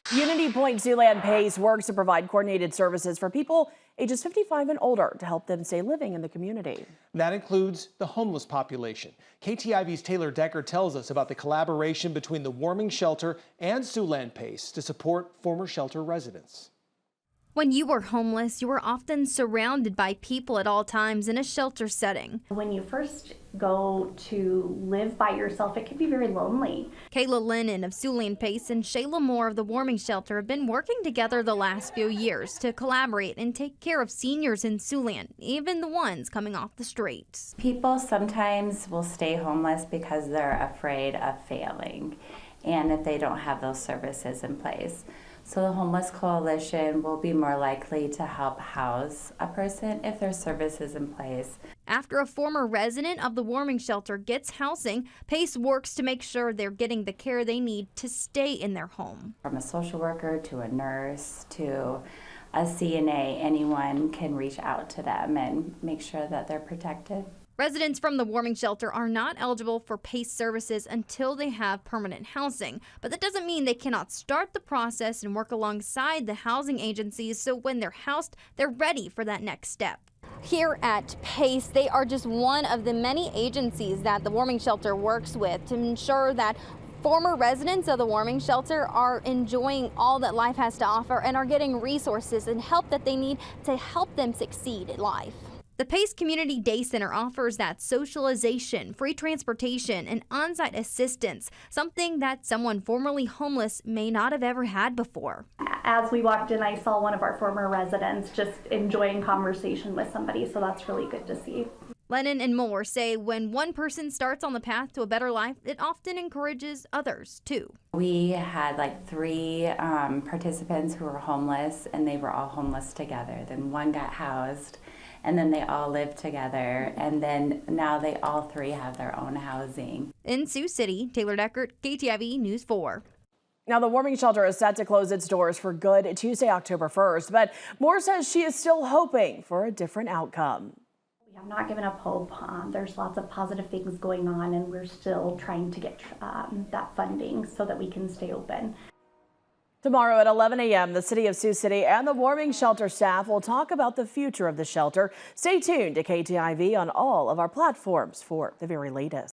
Unity Point Siouxland PACE works to provide coordinated services for people ages 55 and older to help them stay living in the community. That includes the homeless population. KTIV's Taylor Decker tells us about the collaboration between the warming shelter and Siouxland PACE to support former shelter residents. When you are homeless, you are often surrounded by people at all times in a shelter setting. When you first go to live by yourself, it can be very lonely. Kayla Lennon of Siouxland PACE and Shayla Moore of the warming shelter have been working together the last few years to collaborate and take care of seniors in Siouxland, even the ones coming off the streets. People sometimes will stay homeless because they're afraid of failing, and if they don't have those services in place. So the Homeless Coalition will be more likely to help house a person if there's services in place. After a former resident of the warming shelter gets housing, PACE works to make sure they're getting the care they need to stay in their home. From a social worker to a nurse to a CNA, anyone can reach out to them and make sure that they're protected. Residents from the warming shelter are not eligible for PACE services until they have permanent housing, but that doesn't mean they cannot start the process and work alongside the housing agencies so when they're housed, they're ready for that next step. Here at PACE, they are just one of the many agencies that the warming shelter works with to ensure that former residents of the warming shelter are enjoying all that life has to offer and are getting resources and help that they need to help them succeed in life. The PACE Community Day Center offers that socialization, free transportation, and on-site assistance, something that someone formerly homeless may not have ever had before. As we walked in, I saw one of our former residents just enjoying conversation with somebody, so that's really good to see. Lennon and Moore say when one person starts on the path to a better life, it often encourages others, too. We had like 3 participants who were homeless, and they were all homeless together. Then one got housed, and then they all lived together, and then now they all 3 have their own housing. In Sioux City, Taylor Decker, KTIV News 4. Now, the warming shelter is set to close its doors for good Tuesday, October 1st, but Moore says she is still hoping for a different outcome. We have not given up hope. There's lots of positive things going on, and we're still trying to get that funding so that we can stay open. Tomorrow at 11 a.m., the city of Sioux City and the warming shelter staff will talk about the future of the shelter. Stay tuned to KTIV on all of our platforms for the very latest.